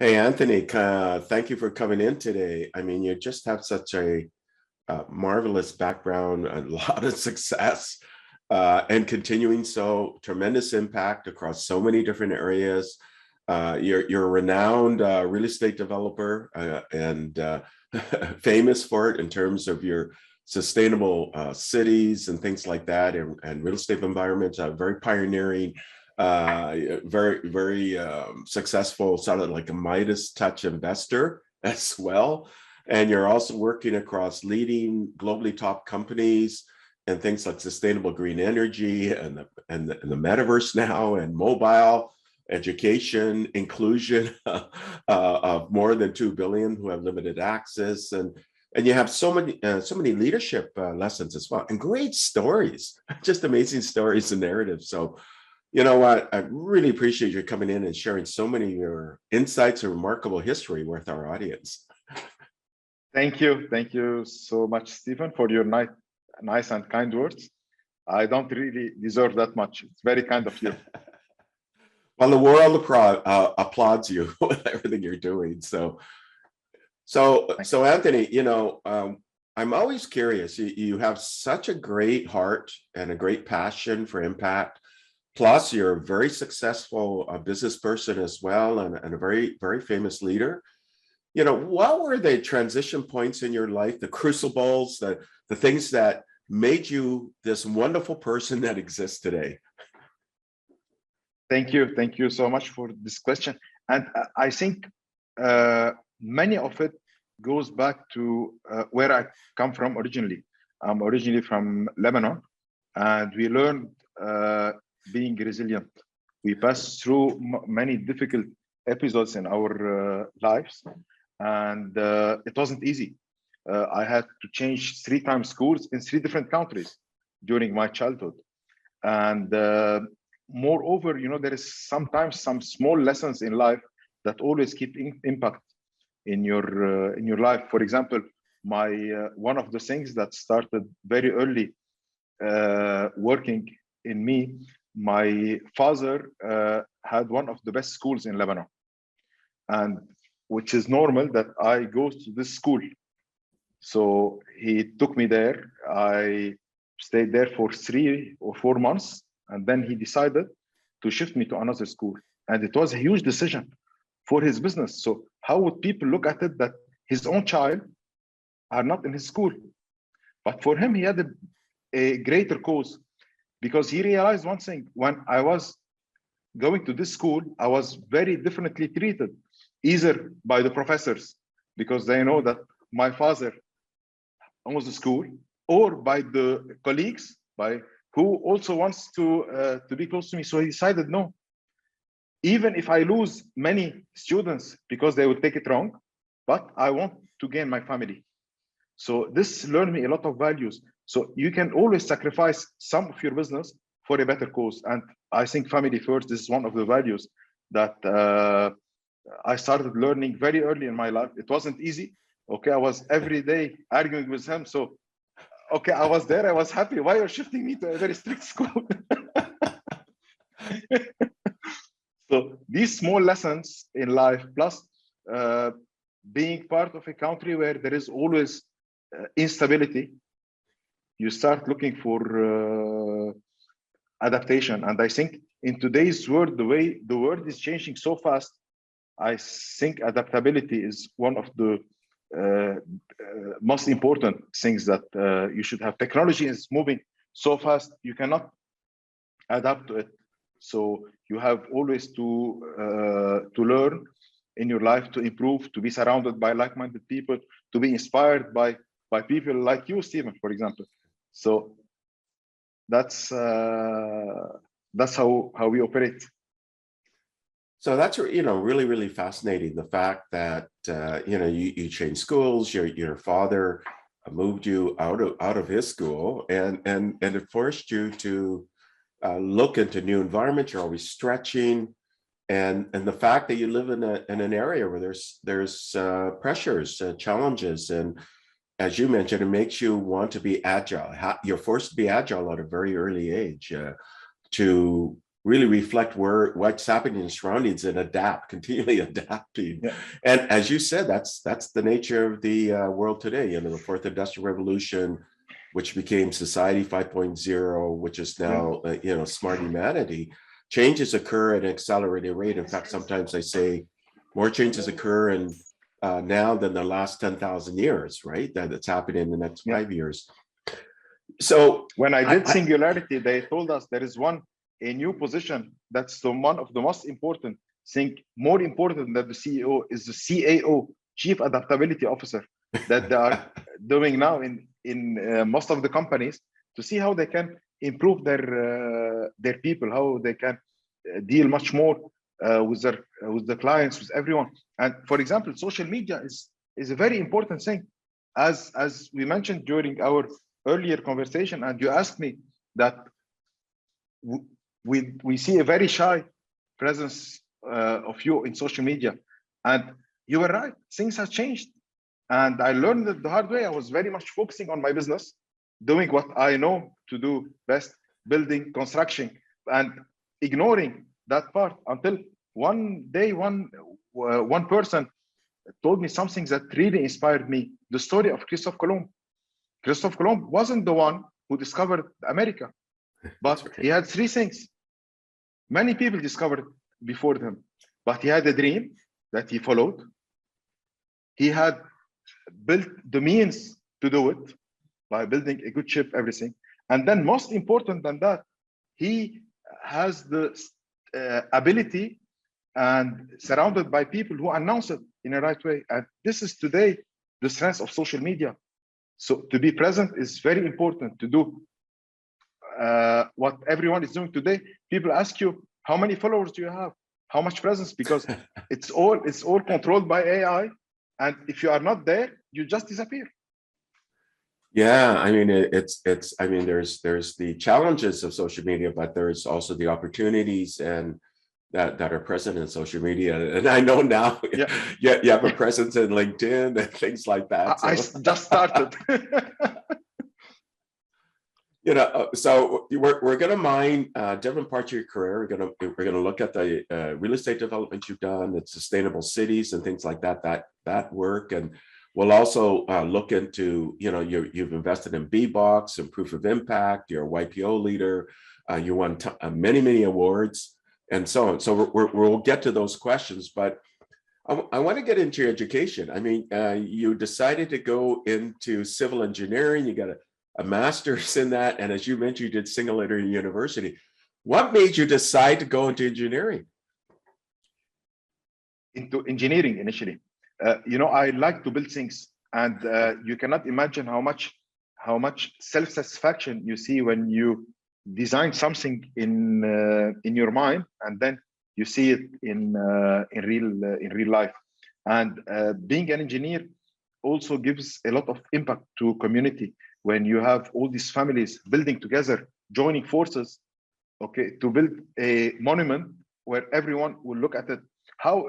Hey, Anthony, thank you for coming in today. I mean, you just have such a marvelous background, a lot of success, and continuing so tremendous impact across so many different areas. You're a renowned real estate developer and famous for it in terms of your sustainable cities and things like that, and real estate environments, very pioneering, very successful, sort of like a Midas touch investor as well. And you're also working across leading globally top companies and things like sustainable green energy and the metaverse now, and mobile education, inclusion of more than 2 billion who have limited access, and you have so many leadership lessons as well, and great stories, just amazing stories and narratives. So you know what? I really appreciate you coming in and sharing so many of your insights and remarkable history with our audience. Thank you. Thank you so much, Stephen, for your nice and kind words. I don't really deserve that much. It's very kind of you. Well, the world applauds you with everything you're doing. So Anthony, I'm always curious. You have such a great heart and a great passion for impact. Plus, you're a very successful business person as well, and a very, very famous leader. What were the transition points in your life, the crucibles, the things that made you this wonderful person that exists today? Thank you. Thank you so much for this question. And I think many of it goes back to where I come from originally. I'm originally from Lebanon, and we learned being resilient. We passed through many difficult episodes in our lives, and it wasn't easy. I had to change 3 times schools in 3 different countries during my childhood. And moreover, there is sometimes some small lessons in life that always keep impact in your life. For example, my one of the things that started very early working in me, my father had one of the best schools in Lebanon, and which is normal that I go to this school. So he took me there. I stayed there for 3 or 4 months, and then he decided to shift me to another school. And it was a huge decision for his business. So how would people look at it that his own child are not in his school? But for him, he had a greater cause, because he realized one thing: when I was going to this school, I was very differently treated, either by the professors, because they know that my father owns the school, or by the colleagues, who also wants to be close to me. So he decided, no, even if I lose many students because they will take it wrong, but I want to gain my family. So this learned me a lot of values. So you can always sacrifice some of your business for a better cause. And I think family first is one of the values that I started learning very early in my life. It wasn't easy. Okay, I was every day arguing with him. So, okay, I was there. I was happy. Why are you shifting me to a very strict school? So these small lessons in life, plus being part of a country where there is always instability, you start looking for adaptation. And I think in today's world, the way the world is changing so fast, I think adaptability is one of the most important things that you should have. Technology is moving so fast, you cannot adapt to it. So you have always to learn in your life, to improve, to be surrounded by like-minded people, to be inspired by people like you, Stephen, for example. So that's how we operate. So that's really, really fascinating. The fact that you changed schools. Your father moved you out of his school, and it forced you to look into new environments. You're always stretching, and the fact that you live in an area where there's pressures, challenges, and as you mentioned, it makes you want to be agile. You're forced to be agile at a very early age to really reflect what's happening in surroundings and adapt, continually adapting. Yeah. And as you said, that's the nature of the world today. You know, the fourth industrial revolution, which became society 5.0, which is now you know, smart humanity. Changes occur at an accelerated rate. In fact, sometimes I say more changes occur in now than the last 10,000 years, right? That's happening in the next 5 years. So when I did Singularity, they told us there is a new position that's one of the most important thing, more important than the CEO, is the CAO, Chief Adaptability Officer, that they are doing now in most of the companies to see how they can improve their people, how they can deal much more with the clients, with everyone. And for example, social media is a very important thing, as we mentioned during our earlier conversation, and you asked me that we see a very shy presence of you in social media, and you were right. Things have changed, and I learned it the hard way. I was very much focusing on my business, doing what I know to do best, building, construction, and ignoring that part until one day one person told me something that really inspired me: the story of Christophe Colomb. Christophe Colomb wasn't the one who discovered America, but he had three things. Many people discovered before him, but he had a dream that he followed. He had built the means to do it by building a good ship, everything. And then most important than that, he has the ability and surrounded by people who announce it in a right way. And this is today the strength of social media. So to be present is very important. To do what everyone is doing today, people ask you, how many followers do you have? How much presence? Because it's all controlled by AI. And if you are not there, you just disappear. Yeah, I mean, I mean, there's the challenges of social media, but there's also the opportunities and that are present in social media. And I know now you have a presence in LinkedIn and things like that. So. I just started. You know, so we're going to mine different parts of your career. We're gonna look at the real estate development you've done, the sustainable cities and things like that work, and we'll also look into, you know, you've invested in Bbox and proof of impact. You're a YPO leader. You won many awards and so on. So we'll get to those questions, but I want to get into your education. I mean, you decided to go into civil engineering. You got a master's in that, and as you mentioned, you did Singularity University. What made you decide to go into engineering? Into engineering initially. You know, I like to build things, and you cannot imagine how much self-satisfaction you see when you design something in your mind, and then you see it in real life. And being an engineer also gives a lot of impact to community when you have all these families building together, joining forces, okay, to build a monument where everyone will look at it. How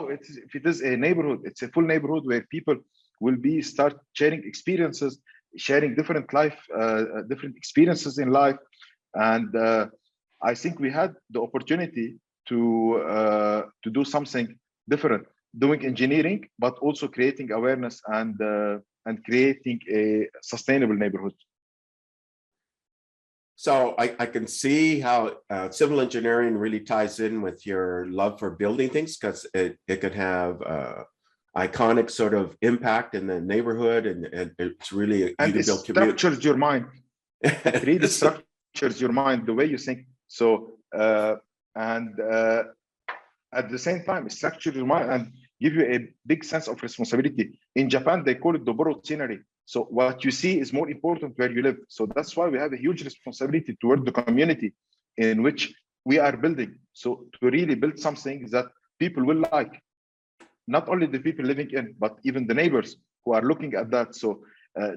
if it is a neighborhood, it's a full neighborhood where people will start sharing experiences, sharing different experiences in life. And I think we had the opportunity to do something different, doing engineering, but also creating awareness and creating a sustainable neighborhood. So I can see how civil engineering really ties in with your love for building things, because it could have iconic sort of impact in the neighborhood, and it's really and it structures your mind. It really structures your mind, the way you think. So at the same time, it structures your mind and give you a big sense of responsibility. In Japan, they call it the borrowed scenery. So what you see is more important where you live. So that's why we have a huge responsibility toward the community in which we are building. So to really build something that people will like, not only the people living in, but even the neighbors who are looking at that. So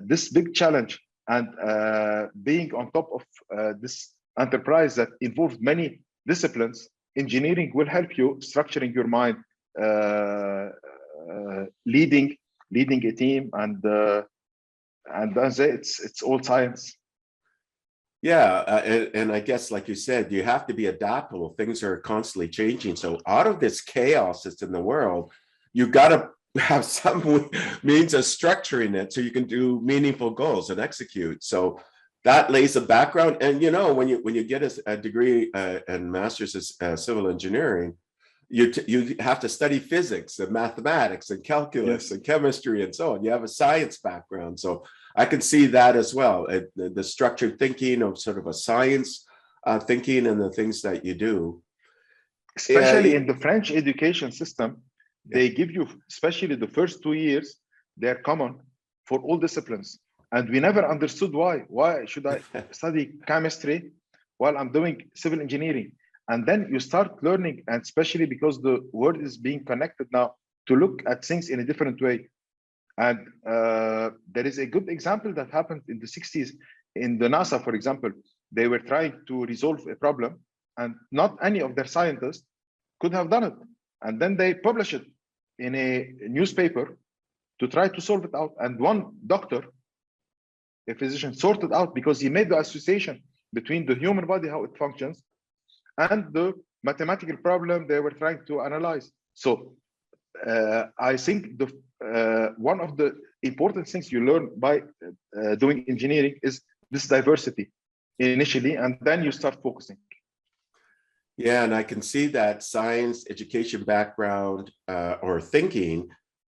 this big challenge and being on top of this enterprise that involves many disciplines, engineering will help you structuring your mind, leading a team, and that's it. It's all science. Yeah, and I guess, like you said, you have to be adaptable. Things are constantly changing. So out of this chaos that's in the world, you got to have some means of structuring it so you can do meaningful goals and execute. So that lays a background. And when you get a degree and master's in civil engineering, you have to study physics and mathematics and calculus and chemistry and so on. You have a science background, so I can see that as well. The structured thinking of sort of a science thinking and the things that you do. Especially in the French education system, they give you, especially the first 2 years, they're common for all disciplines. And we never understood why. Why should I study chemistry while I'm doing civil engineering? And then you start learning, and especially because the world is being connected now, to look at things in a different way. And there is a good example that happened in the 60s in the NASA, for example. They were trying to resolve a problem, and not any of their scientists could have done it. And then they publish it in a newspaper to try to solve it out. And one doctor, a physician, sorted out because he made the association between the human body, how it functions, and the mathematical problem they were trying to analyze. So I think one of the important things you learn by doing engineering is this diversity initially, and then you start focusing. Yeah, and I can see that science, education background, or thinking,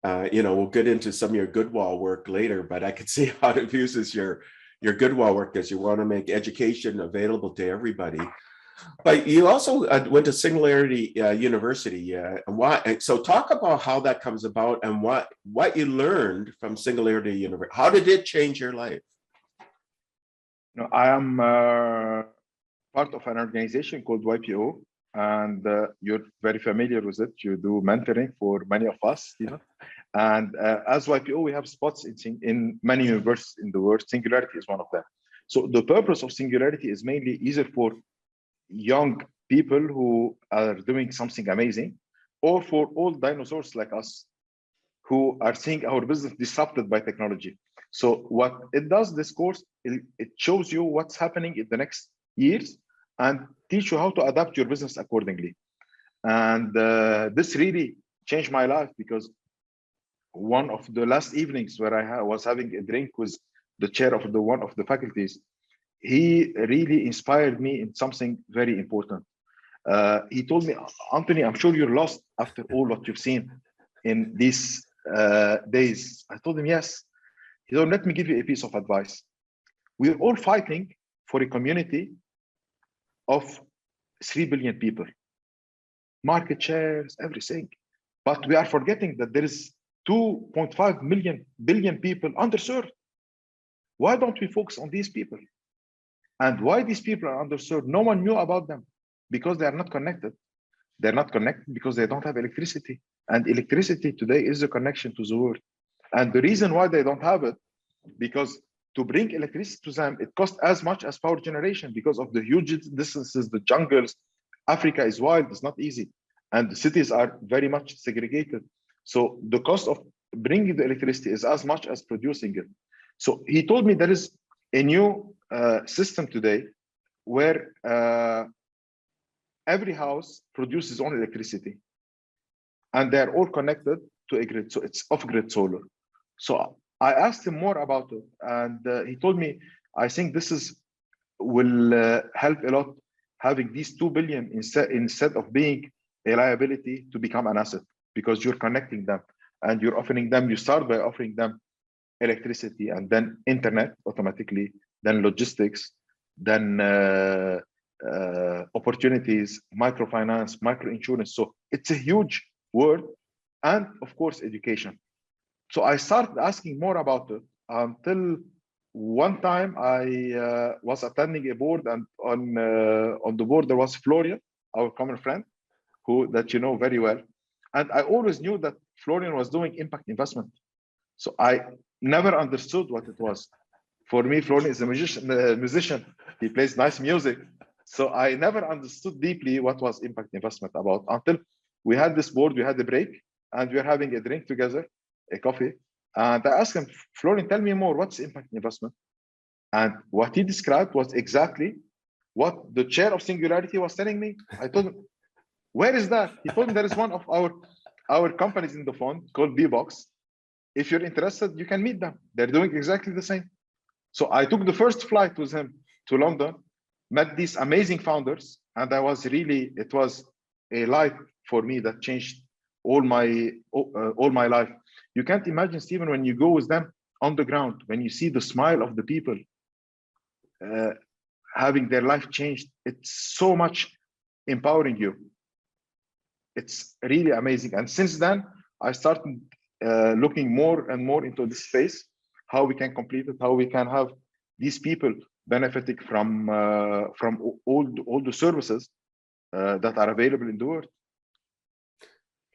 we'll get into some of your Goodwall work later, but I can see how it uses your Goodwall work as you want to make education available to everybody. But you also went to Singularity University. Why? So talk about how that comes about and what you learned from Singularity University. How did it change your life? I am part of an organization called YPO, and you're very familiar with it. You do mentoring for many of us, Stephan. And as YPO, we have spots in many universities in the world. Singularity is one of them. So the purpose of Singularity is mainly either for young people who are doing something amazing, or for old dinosaurs like us who are seeing our business disrupted by technology. So what it does, this course, it shows you what's happening in the next years and teach you how to adapt your business accordingly. And this really changed my life, because one of the last evenings where I was having a drink with the chair of one of the faculties, he really inspired me in something very important. He told me, Anthony, I'm sure you're lost after all what you've seen in these days. I told him, yes. He said, let me give you a piece of advice. We're all fighting for a community of 3 billion people, market shares, everything. But we are forgetting that there is 2.5 billion people underserved. Why don't we focus on these people? And why these people are underserved? No one knew about them because they are not connected. They're not connected because they don't have electricity. And electricity today is a connection to the world. And the reason why they don't have it, because to bring electricity to them, it costs as much as power generation because of the huge distances, the jungles. Africa is wild, it's not easy. And the cities are very much segregated. So the cost of bringing the electricity is as much as producing it. So he told me there is a new system today where every house produces own electricity, and they're all connected to a grid. So it's off-grid solar. So I asked him more about it, and he told me, I think this will help a lot, having these 2 billion instead of being a liability to become an asset, because you're connecting them and you're offering them. You start by offering them electricity, and then internet automatically, then logistics, then opportunities, microfinance, microinsurance. So it's a huge world, and of course, education. So I started asking more about it until one time I was attending a board, and on the board there was Florian, our common friend, that you know very well. And I always knew that Florian was doing impact investment. So I never understood what it was. For me, Florian is a musician. He plays nice music. So I never understood deeply what was impact investment about, until we had this board, we had a break, and we were having a drink together, a coffee. And I asked him, Florian, tell me more, what's impact investment? And what he described was exactly what the chair of Singularity was telling me. I told him, where is that? He told me there is one of our companies in the fund called Bbox. If you're interested, you can meet them. They're doing exactly the same. So I took the first flight with him to London, met these amazing founders, and it was a life for me that changed all my life. You can't imagine, Stephen, when you go with them on the ground, when you see the smile of the people having their life changed, it's so much empowering you. It's really amazing. And since then, I started looking more and more into this space, how we can complete it, how we can have these people benefiting from all the services that are available in the world.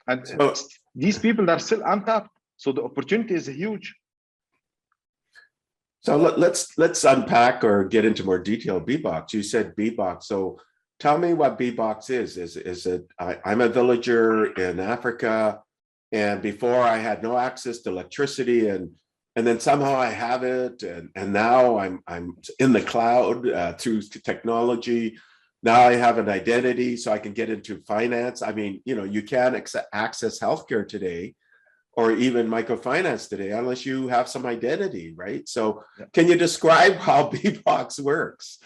And So, these people are still untapped. So the opportunity is huge. so let's unpack or get into more detail. Bbox. You said Bbox. So tell me what Bbox is. Is it? I'm a villager in Africa, and before I had no access to electricity, and then somehow I have it, and now I'm in the cloud through technology. Now I have an identity, so I can get into finance. I mean, you can't access healthcare today, or even microfinance today, unless you have some identity, right? So, can you describe how Bbox works?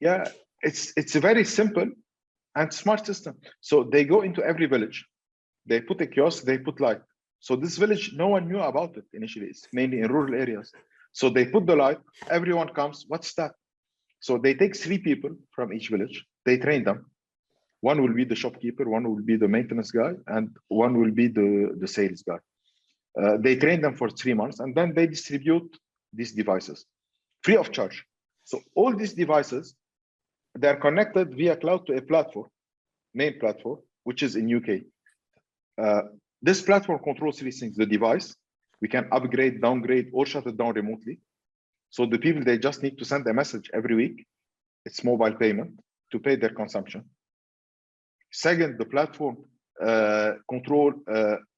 Yeah. It's a very simple and smart system. So they go into every village, they put a kiosk, they put light. So this village, no one knew about it initially. It's mainly in rural areas. So they put the light, everyone comes, what's that? So they take 3 people from each village, they train them. One will be the shopkeeper, one will be the maintenance guy, and one will be the sales guy. They train them for 3 months, and then they distribute these devices free of charge. So all these devices, they're connected via cloud to a platform, main platform, which is in UK. This platform controls 3 things: the device, we can upgrade, downgrade, or shut it down remotely. So the people, they just need to send a message every week. It's mobile payment to pay their consumption. Second, the platform control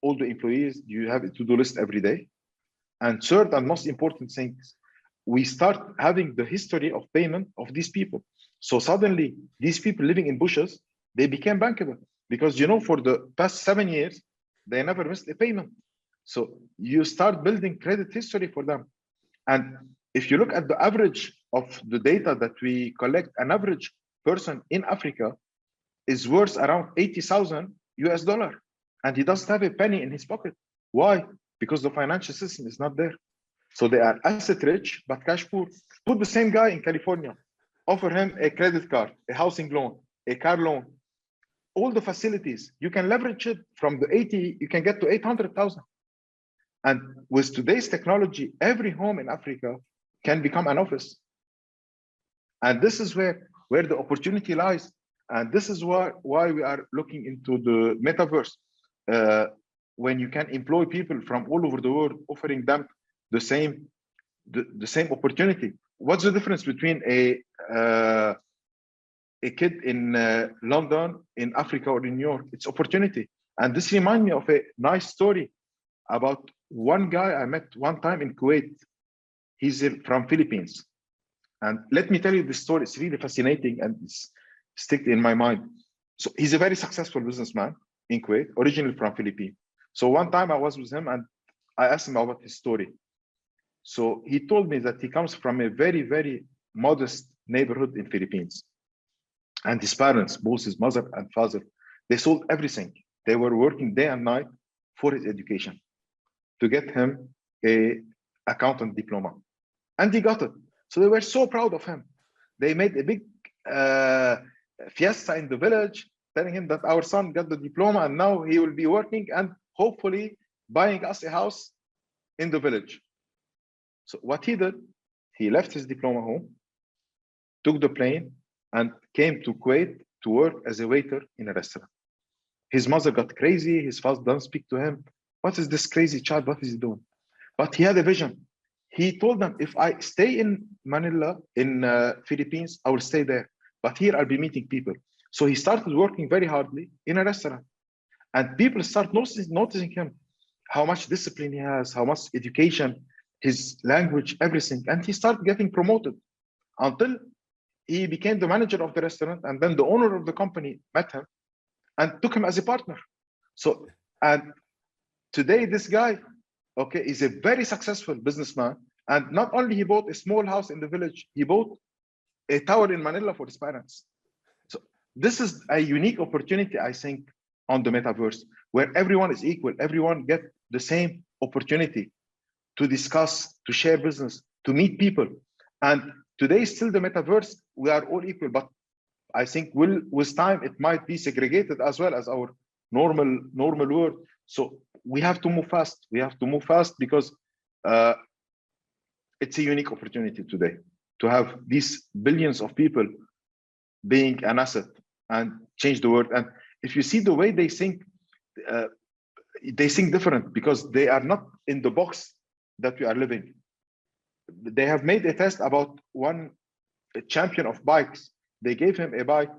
all the employees. You have a to-do list every day. And third, and most important thing, we start having the history of payment of these people. So suddenly, these people living in bushes, they became bankable because, for the past 7 years, they never missed a payment. So you start building credit history for them. And if you look at the average of the data that we collect, an average person in Africa is worth around $80,000, and he doesn't have a penny in his pocket. Why? Because the financial system is not there. So they are asset rich, but cash poor. Put the same guy in California, offer him a credit card, a housing loan, a car loan, all the facilities. You can leverage it from the 80, you can get to 800,000. And with today's technology, every home in Africa can become an office. And this is where the opportunity lies. And this is why we are looking into the metaverse, when you can employ people from all over the world, offering them the same opportunity. What's the difference between a kid in London, in Africa, or in New York? It's opportunity. And this reminds me of a nice story about one guy I met one time in Kuwait. He's from Philippines. And let me tell you this story. It's really fascinating and it's stick in my mind. So he's a very successful businessman in Kuwait, originally from Philippines. So one time I was with him and I asked him about his story. So he told me that he comes from a very, very modest neighborhood in Philippines. And his parents, both his mother and father, they sold everything. They were working day and night for his education to get him a accountant diploma. And he got it. So they were so proud of him. They made a big fiesta in the village, telling him that our son got the diploma and now he will be working and hopefully buying us a house in the village. So what he did, he left his diploma home, took the plane, and came to Kuwait to work as a waiter in a restaurant. His mother got crazy. His father doesn't speak to him. What is this crazy child? What is he doing? But he had a vision. He told them, if I stay in Manila, in Philippines, I will stay there. But here I'll be meeting people. So he started working very hardly in a restaurant. And people start noticing him, how much discipline he has, how much education, his language, everything. And he started getting promoted until he became the manager of the restaurant, and then the owner of the company met him and took him as a partner. So, and today this guy, okay, is a very successful businessman. And not only he bought a small house in the village, he bought a tower in Manila for his parents. So this is a unique opportunity, I think, on the metaverse, where everyone is equal, everyone get the same opportunity to discuss, to share business, to meet people. And today, still the metaverse, we are all equal, but I think with time, it might be segregated as well as our normal world. So we have to move fast. We have to move fast because it's a unique opportunity today to have these billions of people being an asset and change the world. And if you see the way they think different because they are not in the box that we are living. They have made a test about one champion of bikes. They gave him a bike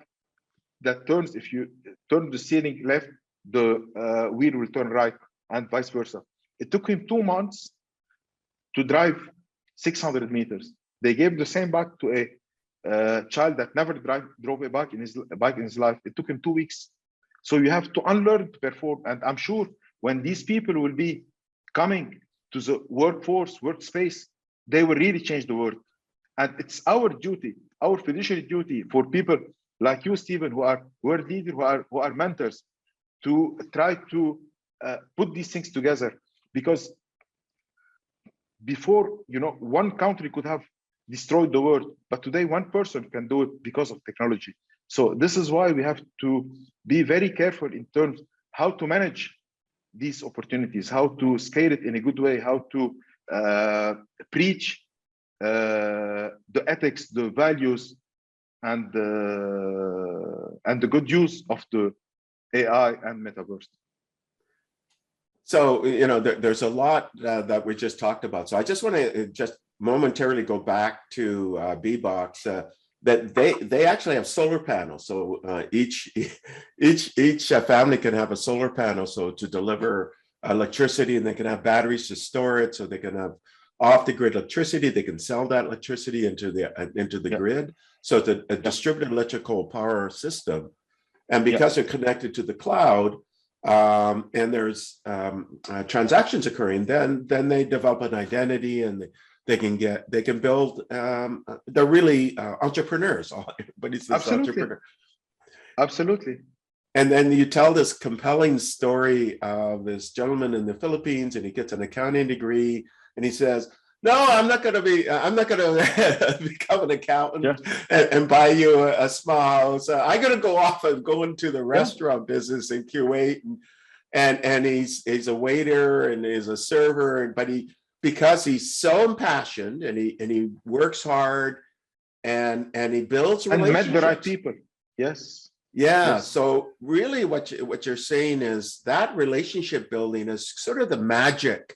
that turns, if you turn the steering left, the wheel will turn right, and vice versa. It took him 2 months to drive 600 meters. They gave the same bike to a child that never drove a bike in his life. It took him 2 weeks. So you have to unlearn to perform. And I'm sure when these people will be coming to the workspace, they will really change the world. And it's our duty, our fiduciary duty for people like you, Stephen, who are leaders, who are mentors, to try to put these things together. Because before, one country could have destroyed the world, but today one person can do it because of technology. So this is why we have to be very careful in terms how to manage these opportunities, how to scale it in a good way, how to preach the ethics, the values, and the good use of the AI and metaverse. So, there's a lot that we just talked about. So I just want to just momentarily go back to Bbox. That they actually have solar panels. So each family can have a solar panel, so to deliver electricity, and they can have batteries to store it, so they can have off-the-grid electricity. They can sell that electricity into the grid. So it's a distributed electrical power system. And because they're connected to the cloud, and there's transactions occurring, then they develop an identity, and they can build. They're really entrepreneurs. Everybody's this entrepreneur. Absolutely. And then you tell this compelling story of this gentleman in the Philippines, and he gets an accounting degree, and he says, "No, I'm not going to become an accountant and buy you a small house. I'm going to go off and go into the restaurant business in Kuwait, and he's a waiter and he's a server, but because he's so impassioned and he works hard and he builds relationships. And met the right people. Yes. Yeah. Yes. So really what you're saying is that relationship building is sort of the magic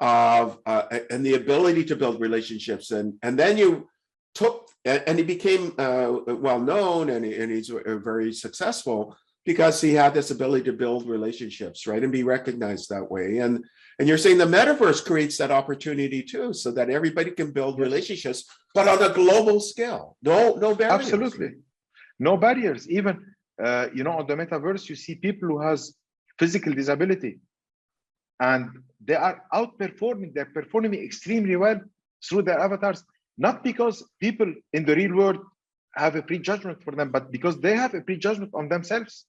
of and the ability to build relationships. And then you took, and he became well known, and he's very successful because he had this ability to build relationships, right? And be recognized that way. And you're saying the metaverse creates that opportunity too, so that everybody can build relationships, but on a global scale. No barriers. Absolutely. No barriers. Even, on the metaverse, you see people who has physical disability, and they are outperforming. They're performing extremely well through their avatars, not because people in the real world have a prejudgment for them, but because they have a prejudgment on themselves.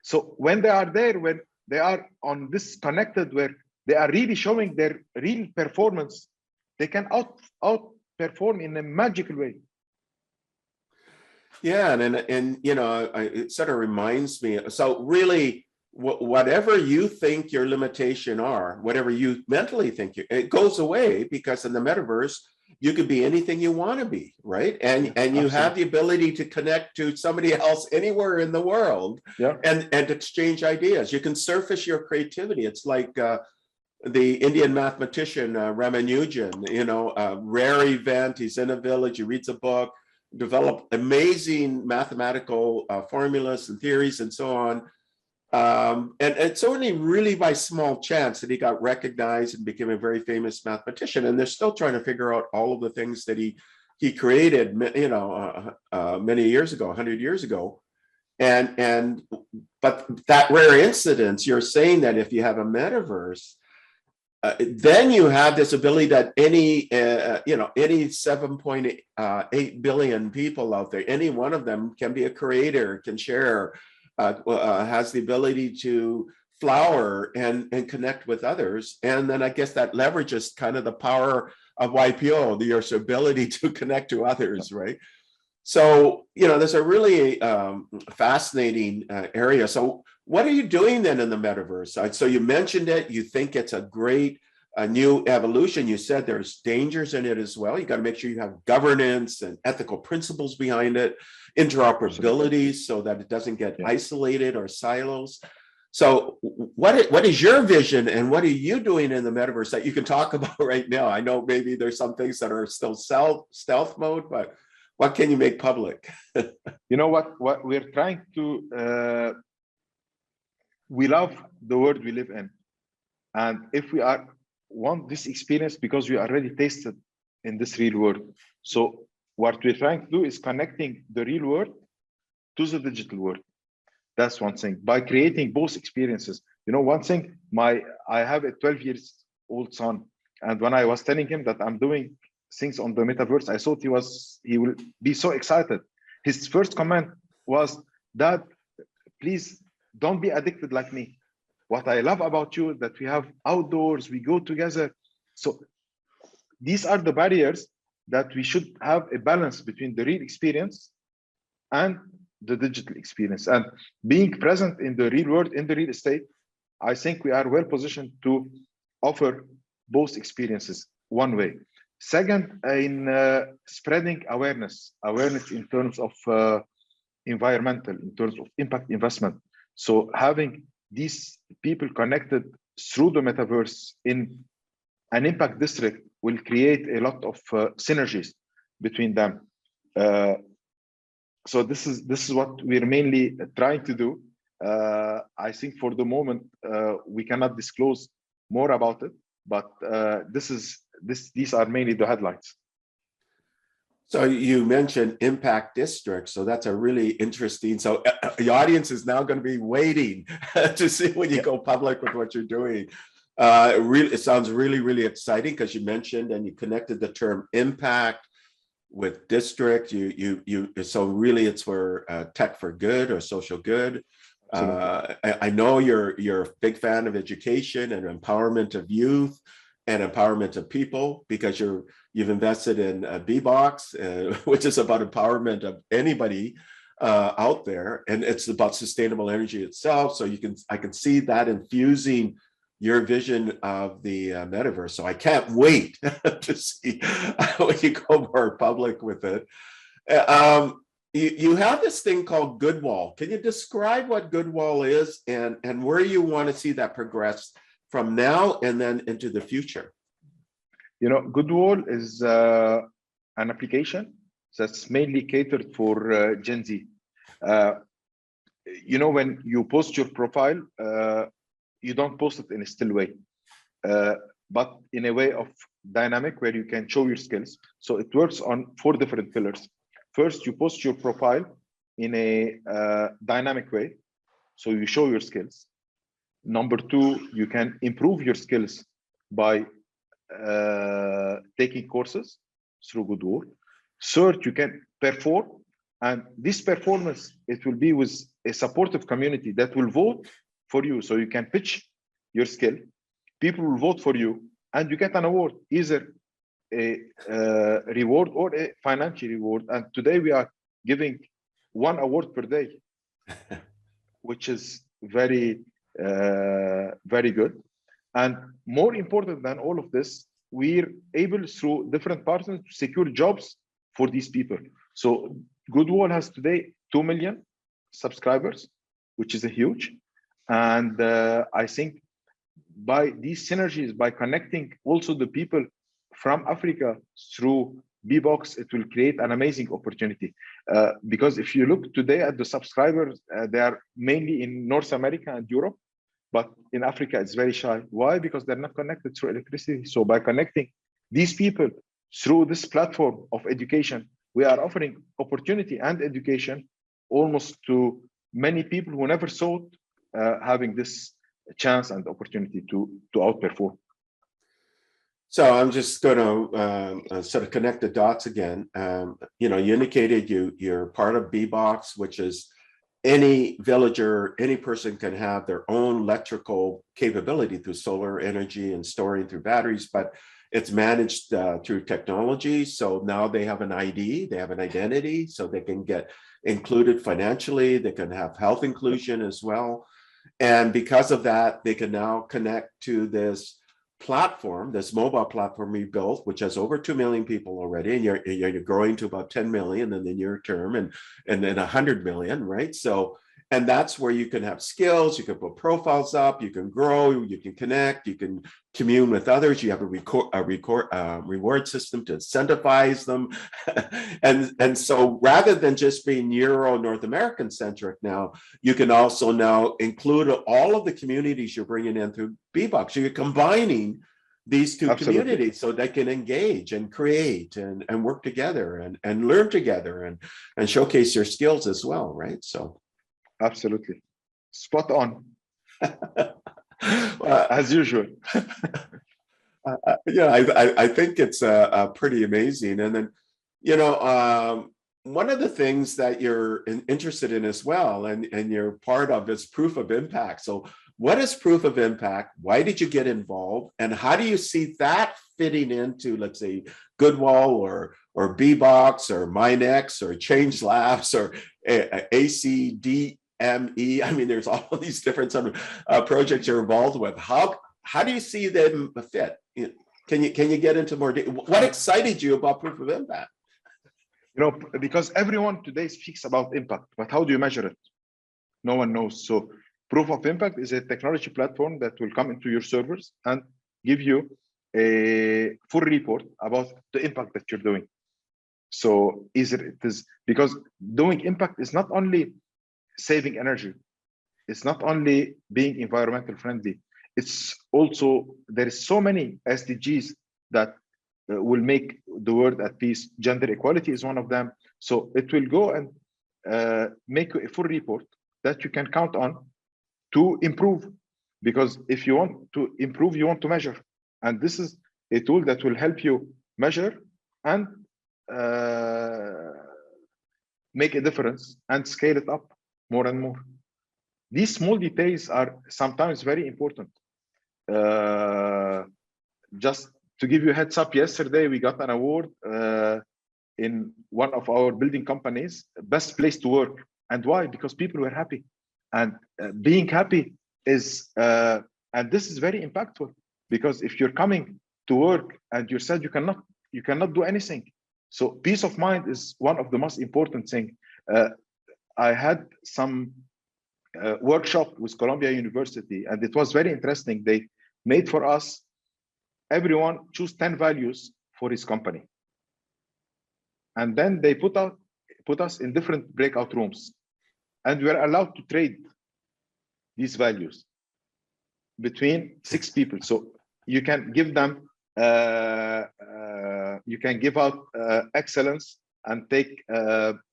So when they are there, when they are on this connected, where they are really showing their real performance, they can outperform in a magical way. Yeah, and it sort of reminds me. So really, whatever you think your limitation are, whatever you mentally think it goes away, because in the metaverse you could be anything you want to be, right? And you Absolutely. Have the ability to connect to somebody else anywhere in the world, and exchange ideas. You can surface your creativity. It's like the Indian mathematician Ramanujan, a rare event. He's in a village, he reads a book, develop amazing mathematical formulas and theories and so on. And it's only really by small chance that he got recognized and became a very famous mathematician. And they're still trying to figure out all of the things that he he created, many years ago, 100 years ago. But that rare incidence, you're saying that if you have a metaverse, then you have this ability that any 7.8 billion people out there, any one of them can be a creator, can share, has the ability to flower and connect with others. And then I guess that leverages kind of the power of YPO, your ability to connect to others, right? So, there's a really fascinating area. So what are you doing then in the metaverse? So you mentioned it, you think it's a great new evolution. You said there's dangers in it as well. You got to make sure you have governance and ethical principles behind it, interoperability so that it doesn't get isolated or silos. So what is your vision and what are you doing in the metaverse that you can talk about right now? I know maybe there's some things that are still stealth mode, but what can you make public? You know what we're trying to, we love the world we live in. And if we want this experience because we already tasted in this real world. So what we're trying to do is connecting the real world to the digital world. That's one thing, by creating both experiences. One thing, I have a 12-year-old son. And when I was telling him that I'm doing things on the metaverse, I thought he will be so excited. His first comment was, "Dad, please don't be addicted like me. What I love about you that we have outdoors, we go together." So these are the barriers that we should have a balance between the real experience and the digital experience. And being present in the real world, in the real estate, I think we are well positioned to offer both experiences one way. Second, in spreading awareness in terms of environmental, in terms of impact investment. So having these people connected through the metaverse in an impact district will create a lot of synergies between them. So this is what we're mainly trying to do. I think for the moment we cannot disclose more about it, but these are mainly the headlines. So you mentioned impact district, so that's a really interesting. So the audience is now going to be waiting to see when you go public with what you're doing. It sounds really, really exciting because you mentioned and you connected the term impact with district. So really it's for tech for good or social good. I know you're a big fan of education and empowerment of youth and empowerment of people because you've invested in Bbox, which is about empowerment of anybody out there, and it's about sustainable energy itself. So I can see that infusing your vision of the metaverse. So I can't wait to see when you go more public with it. You have this thing called Goodwall. Can you describe what Goodwall is and where you want to see that progress from now and then into the future? Goodwall is an application that's mainly catered for Gen Z. When you post your profile, you don't post it in a still way, but in a way of dynamic where you can show your skills. So it works on 4 different pillars. First, you post your profile in a dynamic way. So you show your skills. Number 2, you can improve your skills by taking courses through Goodwall. Third, you can perform. And this performance, it will be with a supportive community that will vote for you. So you can pitch your skill. People will vote for you and you get an award, either a reward or a financial reward. And today we are giving 1 award per day, which is very, very good. And more important than all of this, we're able through different partners to secure jobs for these people. So Goodwall has today 2 million subscribers, which is a huge. And I think by these synergies, by connecting also the people from Africa through Bbox, it will create an amazing opportunity. Because if you look today at the subscribers, they are mainly in North America and Europe, but in Africa, it's very shy. Why? Because they're not connected through electricity. So by connecting these people through this platform of education, we are offering opportunity and education almost to many people who never thought having this chance and opportunity to outperform. So I'm just going to sort of connect the dots again. You know, you indicated you're part of Bbox, which is any villager, any person can have their own electrical capability through solar energy and storing through batteries, but it's managed through technology. So now they have an ID, they have an identity, so they can get included financially, they can have health inclusion as well. And because of that, they can now connect to this platform, this mobile platform we built, which has over 2 million people already, and you're growing to about 10 million in the near term, and then 100 million, right? So, and that's where you can have skills, you can put profiles up, you can grow, you can connect, you can commune with others, you have a reward system to incentivize them. and so rather than just being Euro North American centric now, you can also now include all of the communities you're bringing in through Bbox. So you're combining these two communities so they can engage and create and work together and learn together and showcase their skills as well, right? So absolutely spot on. As usual. Yeah, I think it's pretty amazing. And then, you know, one of the things that you're interested in as well, and you're part of, is proof of impact. So what is proof of impact? Why did you get involved? And how do you see that fitting into, let's say, Goodwall or Bbox or MindX or Change Labs or ACDME? I mean, there's all these different sort of projects you're involved with. How do you see them fit? Can you get into more detail? What excited you about proof of impact? You know, because everyone today speaks about impact, but how do you measure it? No one knows. So proof of impact is a technology platform that will come into your servers and give you a full report about the impact that you're doing. So it is because doing impact is not only saving energy, it's not only being environmental friendly, it's also, there is so many SDGs that will make the world at peace. Gender equality is one of them. So it will go and make a full report that you can count on to improve. Because if you want to improve, you want to measure. And this is a tool that will help you measure and make a difference and scale it up more and more. These small details are sometimes very important. Just to give you a heads up, yesterday we got an award in one of our building companies, best place to work. And why? Because people were happy. And being happy is, and this is very impactful, because if you're coming to work and you're sad, you cannot do anything. So peace of mind is one of the most important things. I had some workshop with Columbia University, and it was very interesting. They made for us, everyone choose 10 values for his company. And then they put us in different breakout rooms, and we were allowed to trade these values between 6 people. So you can give them, you can give out excellence and take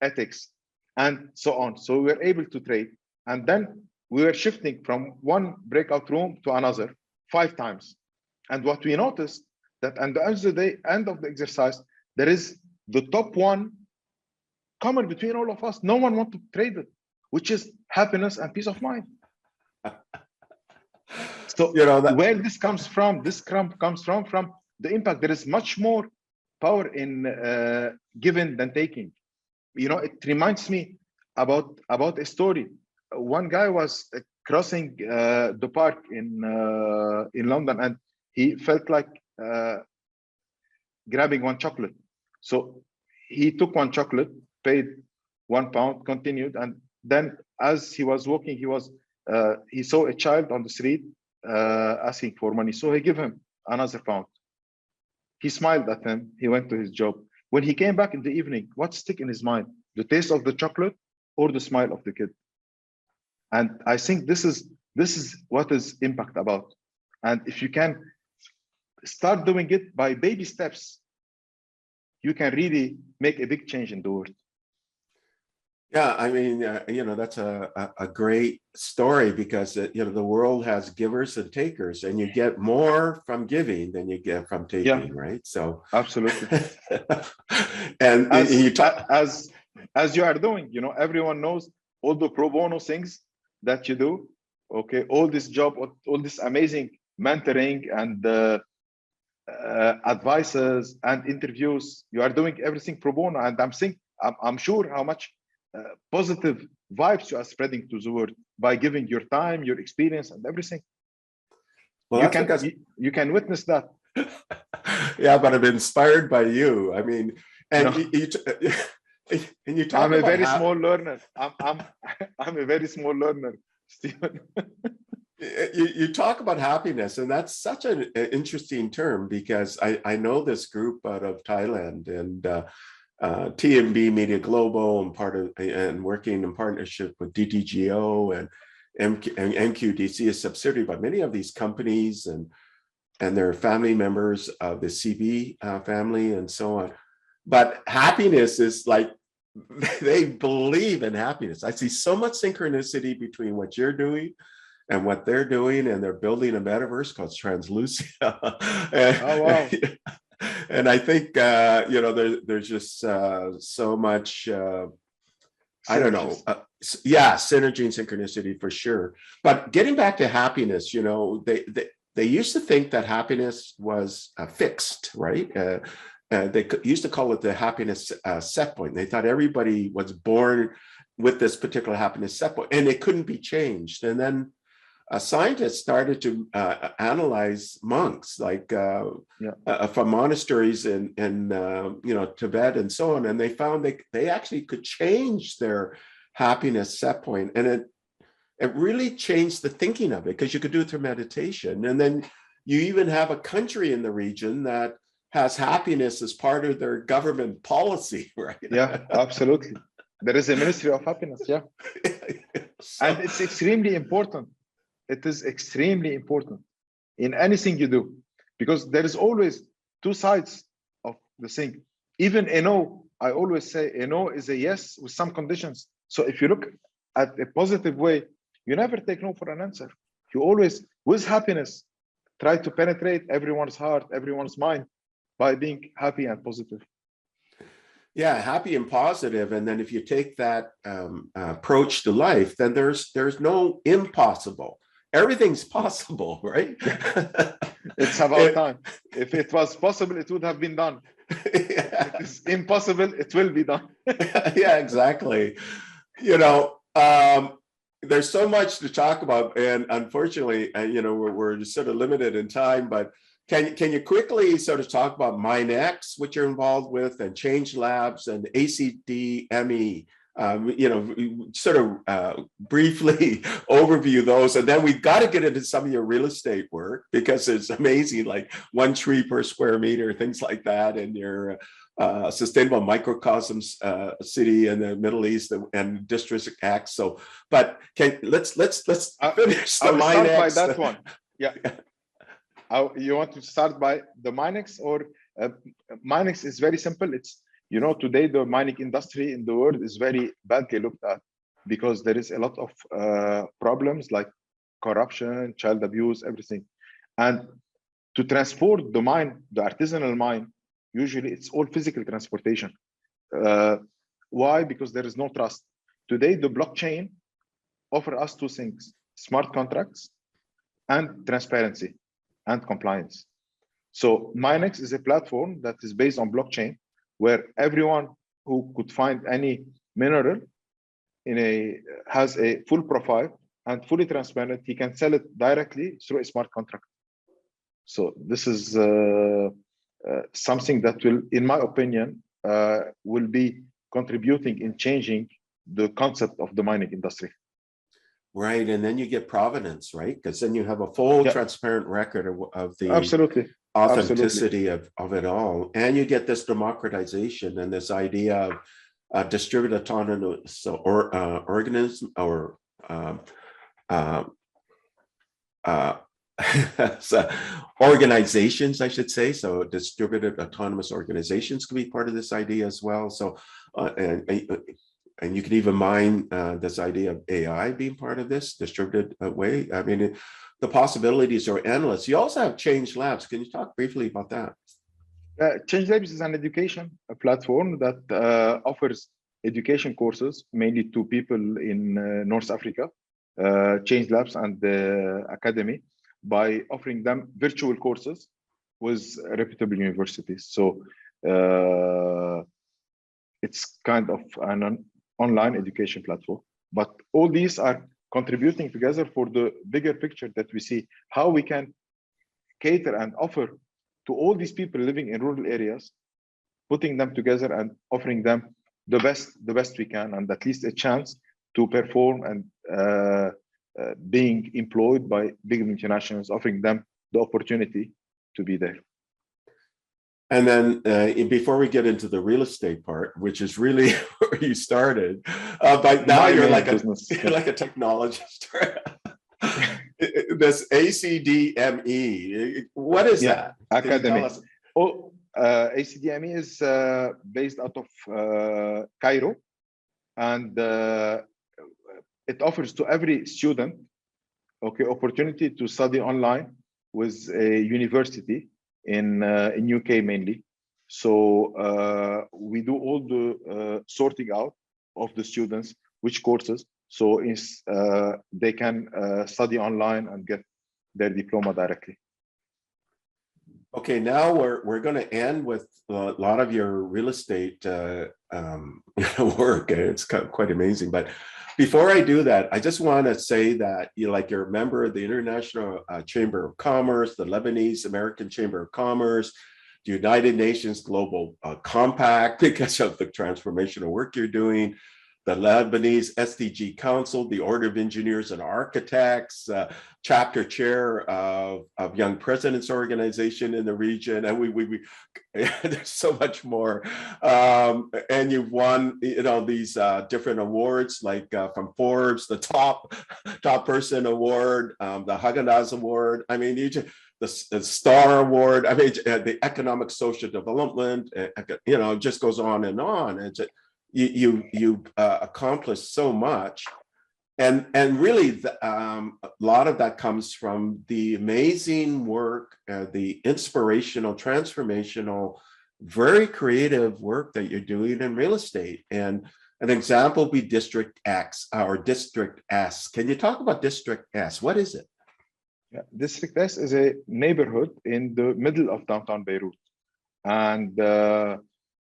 ethics and so on. So we were able to trade. And then we were shifting from one breakout room to another 5 times. And what we noticed that at the end of the exercise, there is the top one common between all of us. No one wants to trade it, which is happiness and peace of mind. So you know where this comes from. This comes from the impact. There is much more power in giving than taking. You know, it reminds me about a story. One guy was crossing the park in London, and he felt like grabbing one chocolate. So he took one chocolate, paid £1, continued, and then as he was walking, he saw a child on the street asking for money. So he gave him another £1. He smiled at him. He went to his job. When he came back in the evening, what stuck in his mind? The taste of the chocolate or the smile of the kid? And I think this is what is impact about. And if you can start doing it by baby steps, you can really make a big change in the world. Yeah, I mean, that's a great story because, the world has givers and takers, and you get more from giving than you get from taking, right? So, absolutely. and you talk as you are doing, everyone knows all the pro bono things that you do. Okay, all this job, all this amazing mentoring and advices and interviews. You are doing everything pro bono, and I'm sure how much positive vibes you are spreading to the world by giving your time, your experience, and everything. Well, you can witness that. Yeah, but I'm inspired by you. I mean, and you talk I'm about a very small learner. I'm a very small learner, Stephen. You talk about happiness, and that's such an interesting term because I know this group out of Thailand, and TMB Media Global, and working in partnership with DTGO and MQDC, a subsidiary by many of these companies, and they're family members of the CB family and so on. But happiness is like, they believe in happiness. I see so much synchronicity between what you're doing and what they're doing, and they're building a metaverse called Translucia. Oh, wow. And I think, there's just so much, I don't know. Synergy and synchronicity for sure. But getting back to happiness, they used to think that happiness was fixed, right? They used to call it the happiness set point. They thought everybody was born with this particular happiness set point, and it couldn't be changed. And then scientists started to analyze monks, like from monasteries in Tibet and so on, and they found they actually could change their happiness set point, and it really changed the thinking of it, because you could do it through meditation. And then you even have a country in the region that has happiness as part of their government policy, right? Yeah, absolutely. There is a Ministry of Happiness, yeah. And it's extremely important. It is extremely important in anything you do, because there is always two sides of the thing. Even a no, I always say a no is a yes with some conditions. So if you look at a positive way, you never take no for an answer. You always, with happiness, try to penetrate everyone's heart, everyone's mind, by being happy and positive. Yeah, happy and positive. And then if you take that approach to life, then there's no impossible. Everything's possible, right? It's about time. If it was possible, it would have been done. Yeah. If it's impossible, it will be done. Yeah, exactly. There's so much to talk about, and unfortunately, we're just sort of limited in time. But can you quickly sort of talk about MindX, what you're involved with, and Change Labs and ACDME? Sort of briefly overview those, and then we've got to get into some of your real estate work, because it's amazing, like 1 tree per square meter, things like that, and your sustainable microcosms city in the Middle East and District X. So, but let's finish the MindX. Start by that one. Yeah. You want to start by the MindX, or MindX is very simple. It's today the mining industry in the world is very badly looked at, because there is a lot of problems like corruption, child abuse, everything. And to transport the mine, the artisanal mine, usually it's all physical transportation. Why? Because there is no trust. Today, the blockchain offers us two things: smart contracts and transparency and compliance. So MindX is a platform that is based on blockchain, where everyone who could find any mineral has a full profile and fully transparent. He can sell it directly through a smart contract. So this is something that will, in my opinion, will be contributing in changing the concept of the mining industry. Right, and then you get provenance, right? Because then you have a full transparent record of the authenticity of it all, and you get this democratization and this idea of distributed autonomous organism, or so organizations, I should say. So distributed autonomous organizations could be part of this idea as well. So, and you can even mine this idea of AI being part of this distributed way. I mean, the possibilities are endless. You also have Change Labs. Can you talk briefly about that? Change Labs is an education platform that offers education courses mainly to people in North Africa, Change Labs and the Academy, by offering them virtual courses with reputable universities. So it's kind of an online education platform, but all these are contributing together for the bigger picture that we see how we can cater and offer to all these people living in rural areas, putting them together and offering them the best we can, and at least a chance to perform and being employed by big multinationals, offering them the opportunity to be there. And then before we get into the real estate part, which is really where you started, but now you're like like a technologist. This ACDME, what is that? Academy. ACDME is based out of Cairo, and it offers to every student opportunity to study online with a university in UK mainly. So we do all the sorting out of the students, which courses, so they can study online and get their diploma directly. Okay, now we're going to end with a lot of your real estate work. It's quite amazing. But before I do that, I just want to say that you're a member of the International Chamber of Commerce, the Lebanese American Chamber of Commerce, the United Nations Global Compact, because of the transformational work you're doing, the Lebanese SDG Council, the Order of Engineers and Architects, chapter chair of Young Presidents Organization in the region, and we there's so much more. And you've won, these different awards, like from Forbes, the top person award, the Haganaz Award. I mean, the Star Award. I mean, the Economic Social Development. It just goes on and on. It's you accomplished so much, and really a lot of that comes from the amazing work, the inspirational, transformational, very creative work that you're doing in real estate. And an example would be District X or District S. Can you talk about District S? What is it? Yeah, District S is a neighborhood in the middle of downtown Beirut, and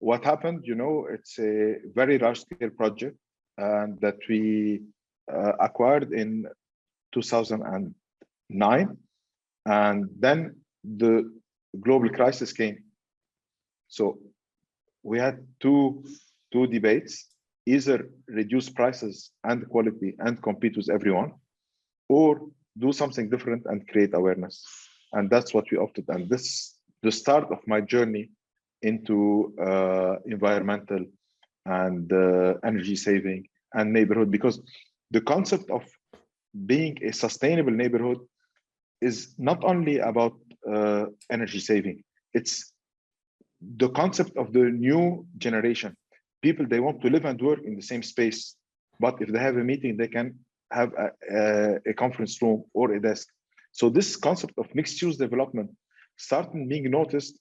what happened, it's a very large-scale project that we acquired in 2009, and then the global crisis came. So we had two debates: either reduce prices and quality and compete with everyone, or do something different and create awareness. And that's what we opted. And this is the start of my journey into environmental and energy saving and neighborhood, because the concept of being a sustainable neighborhood is not only about energy saving. It's the concept of the new generation. People, they want to live and work in the same space, but if they have a meeting, they can have a conference room or a desk. So this concept of mixed-use development started being noticed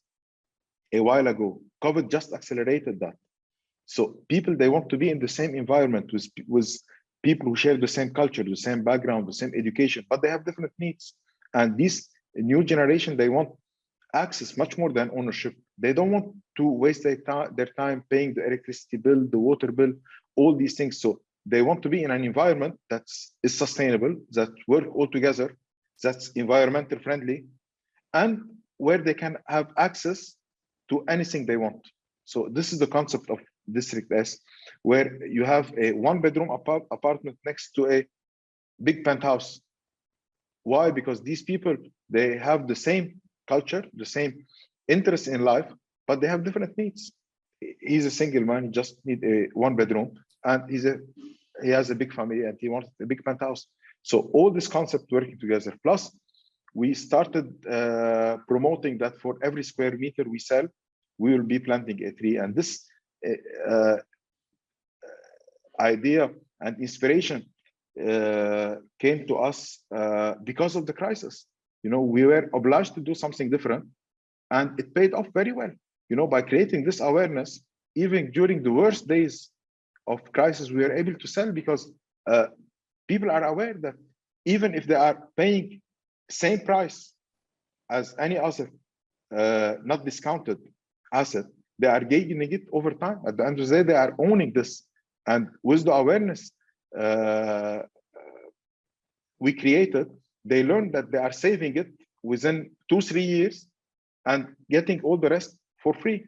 a while ago. COVID just accelerated that. So people, they want to be in the same environment with people who share the same culture, the same background, the same education, but they have different needs. And this new generation, they want access much more than ownership. They don't want to waste their time paying the electricity bill, the water bill, all these things. So they want to be in an environment that is sustainable, that work all together, that's environmental friendly, and where they can have access to anything they want. So this is the concept of District S, where you have a one-bedroom apartment next to a big penthouse. Why? Because these people, they have the same culture, the same interest in life, but they have different needs. He's a single man, he just needs a one-bedroom, and he has a big family and he wants a big penthouse. So all this concept working together, plus we started promoting that for every square meter we sell, we will be planting a tree. And this idea and inspiration came to us because of the crisis. You know, we were obliged to do something different, and it paid off very well. You know, by creating this awareness, even during the worst days of crisis, we were able to sell because people are aware that even if they are paying same price as any other not discounted asset, they are gaining it over time. At the end of the day, they are owning this. And with the awareness we created, they learned that they are saving it within 2-3 years and getting all the rest for free.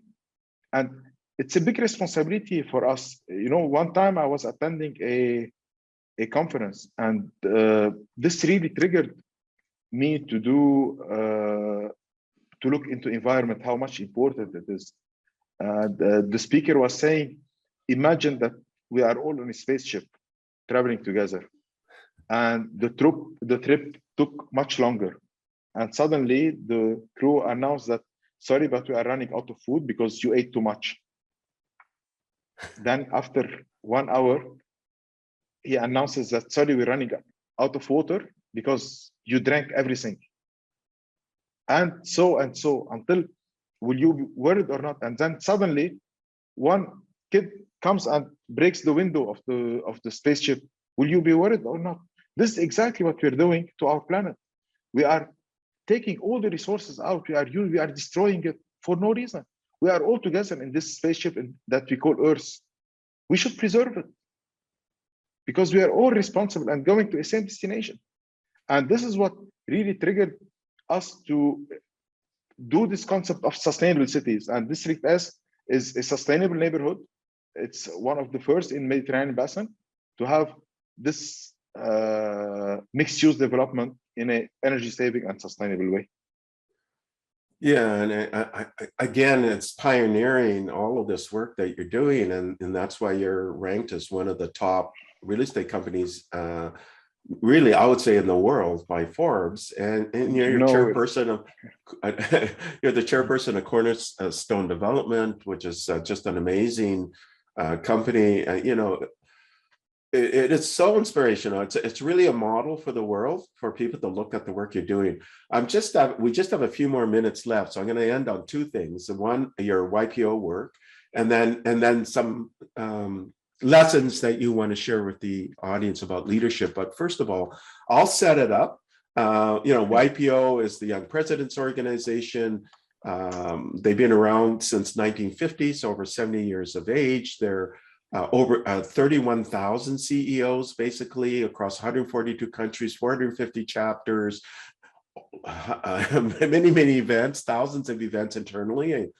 And it's a big responsibility for us. You know, one time I was attending a conference, and this really triggered me to do to look into environment, how much important it is. The speaker was saying, imagine that we are all on a spaceship traveling together, and the trip took much longer, and suddenly the crew announced that, sorry, but we are running out of food because you ate too much. Then after 1 hour, he announces that, sorry, we're running out of water because you drank everything. And so until, will you be worried or not? And then suddenly one kid comes and breaks the window of the spaceship. Will you be worried or not? This is exactly what we're doing to our planet. We are taking all the resources out. We are destroying it for no reason. We are all together in this spaceship that we call Earth. We should preserve it because we are all responsible and going to the same destination. And this is what really triggered us to do this concept of sustainable cities. And District S is a sustainable neighborhood. It's one of the first in Mediterranean basin to have this mixed-use development in an energy-saving and sustainable way. Yeah, and again, it's pioneering all of this work that you're doing, and that's why you're ranked as one of the top real estate companies, really, I would say, in the world by Forbes. And you're chairperson of you're the chairperson of Cornerstone Development, which is just an amazing company. You know, it's so inspirational. It's really a model for the world for people to look at the work you're doing. We just have a few more minutes left, so I'm going to end on two things. One, your YPO work, and then some lessons that you want to share with the audience about leadership. But first of all, I'll set it up. You know, YPO is the Young Presidents Organization. They've been around since 1950, so over 70 years of age. They're over 31,000 CEOs, basically, across 142 countries, 450 chapters, many events, thousands of events internally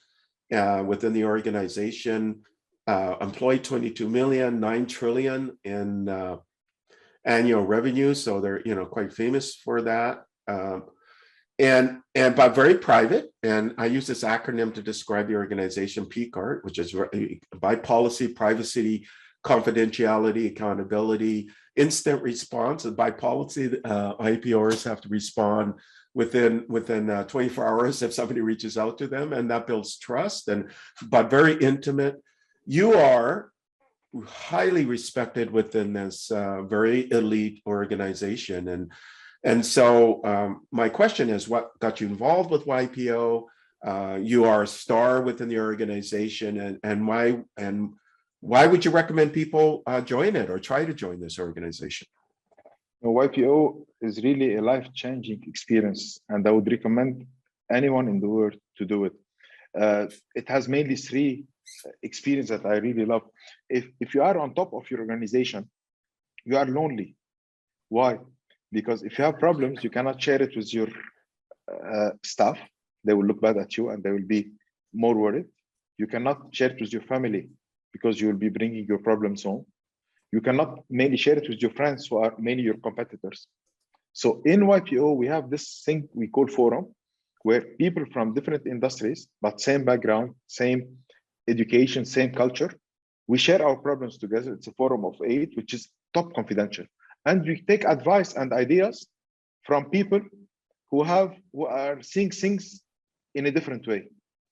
within the organization. Employ 22 million, 9 trillion in annual revenue. So they're, you know, quite famous for that. But very private. And I use this acronym to describe the organization, PCART, which is by policy, privacy, confidentiality, accountability, instant response. And by policy, IPOers have to respond within 24 hours if somebody reaches out to them, and that builds trust. But very intimate. You are highly respected within this very elite organization, and so my question is, what got you involved with YPO? You are a star within the organization, and why would you recommend people join it or try to join this organization? YPO is really a life-changing experience, and I would recommend anyone in the world to do it. It has mainly 3 experience that I really love. If you are on top of your organization, you are lonely. Why? Because if you have problems, you cannot share it with your staff. They will look bad at you and they will be more worried. You cannot share it with your family because you will be bringing your problems home. You cannot mainly share it with your friends who are mainly your competitors. So in YPO, we have this thing we call forum, where people from different industries, but same background, same education, same culture, we share our problems together. It's a forum of 8, which is top confidential. And we take advice and ideas from people who are seeing things in a different way.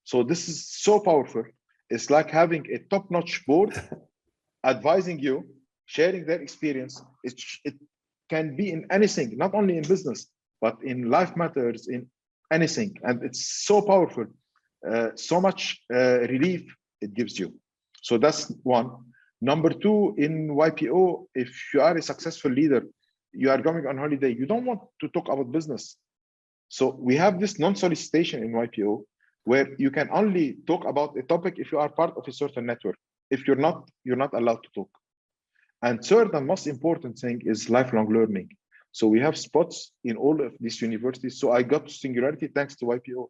So this is so powerful. It's like having a top-notch board advising you, sharing their experience. It can be in anything, not only in business, but in life matters, in anything. And it's so powerful, so much relief it gives you. So that's one. Number two, in YPO, if you are a successful leader, you are going on holiday, you don't want to talk about business. So we have this non-solicitation in YPO, where you can only talk about a topic if you are part of a certain network. If you're not allowed to talk. And third and most important thing is lifelong learning. So we have spots in all of these universities. So I got to Singularity thanks to YPO.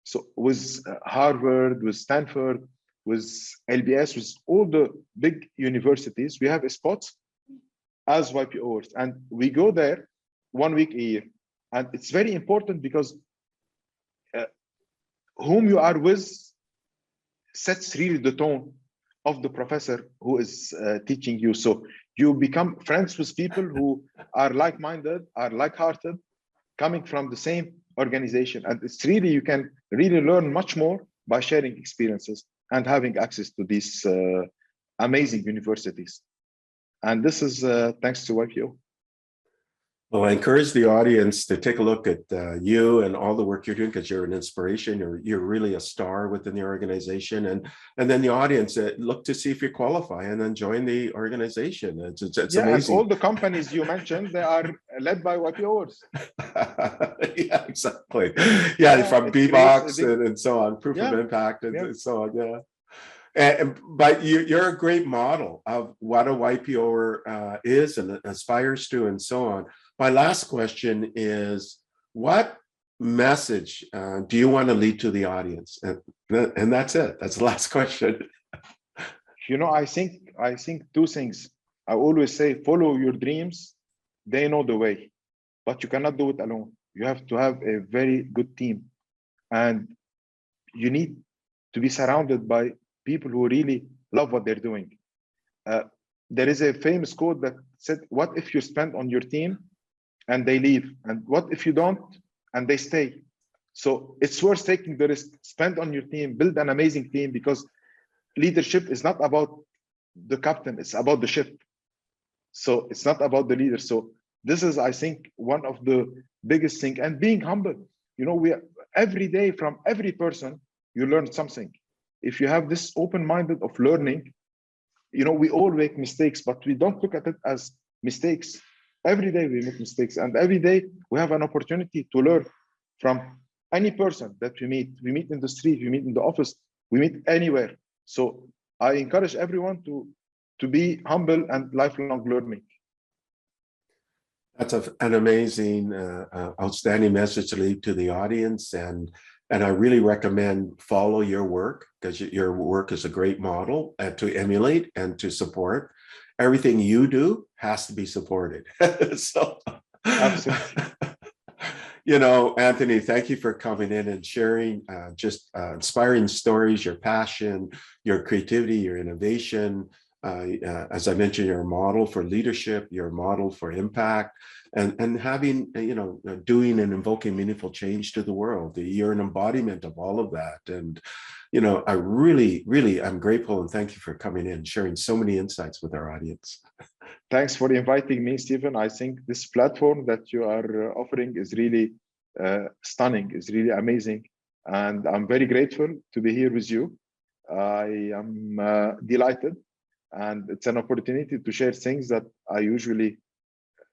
So with Harvard, with Stanford, with LBS, with all the big universities, we have a spot as YPOers. And we go there 1 week a year. And it's very important because whom you are with sets really the tone of the professor who is teaching you. So you become friends with people who are like-minded, are like-hearted, coming from the same organization. And it's really, you can really learn much more by sharing experiences and having access to these amazing universities. And this is thanks to YPO. Well, I encourage the audience to take a look at you and all the work you're doing, because you're an inspiration. You're really a star within the organization, and then the audience look to see if you qualify, and then join the organization. It's yeah, amazing. And all the companies you mentioned, they are led by YPOers. Yeah, exactly. Yeah, from Bbox and so on, proof of impact and so on. Yeah. But you're a great model of what a YPOer is and aspires to, and so on. My last question is, what message do you want to lead to the audience? And that's it. That's the last question. You know, I think two things. I always say, follow your dreams. They know the way, but you cannot do it alone. You have to have a very good team, and you need to be surrounded by people who really love what they're doing. There is a famous quote that said, what if you spend on your team and they leave? And what if you don't and they stay? So it's worth taking the risk. Spend on your team, build an amazing team, because leadership is not about the captain, it's about the ship. So it's not about the leader. So this is, I think, one of the biggest things. And being humble. You know, every day from every person, you learn something. If you have this open-minded of learning, you know, we all make mistakes, but we don't look at it as mistakes. Every day we make mistakes, and every day we have an opportunity to learn from any person that we meet. We meet in the street, we meet in the office, we meet anywhere. So I encourage everyone to be humble and lifelong learning. That's an amazing, outstanding message to leave to the audience. And I really recommend follow your work, because your work is a great model to emulate and to support. Everything you do has to be supported. So, absolutely. You know, Anthony, thank you for coming in and sharing just inspiring stories, your passion, your creativity, your innovation. As I mentioned, you're a model for leadership, you're a model for impact, and having, you know, doing and invoking meaningful change to the world. You're an embodiment of all of that. And, you know, I really, I'm grateful, and thank you for coming in, sharing so many insights with our audience. Thanks for inviting me, Stephen. I think this platform that you are offering is really stunning, is really amazing. And I'm very grateful to be here with you. I am delighted. And it's an opportunity to share things that I usually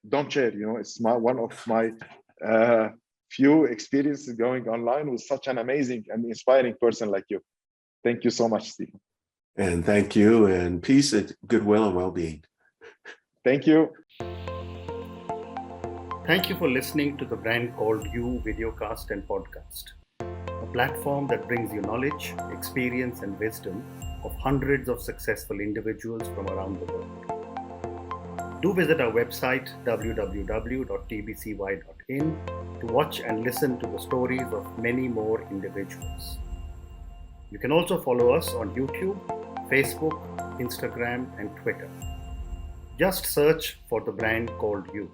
don't share. You know, it's one of my few experiences going online with such an amazing and inspiring person like you. Thank you so much, Stephen. And thank you, and peace, goodwill, and well-being. Thank you. Thank you for listening to the Brand Called You videocast and podcast, a platform that brings you knowledge, experience, and wisdom of hundreds of successful individuals from around the world. Do visit our website www.tbcy.in to watch and listen to the stories of many more individuals. You can also follow us on YouTube, Facebook, Instagram, and Twitter. Just search for the Brand Called You.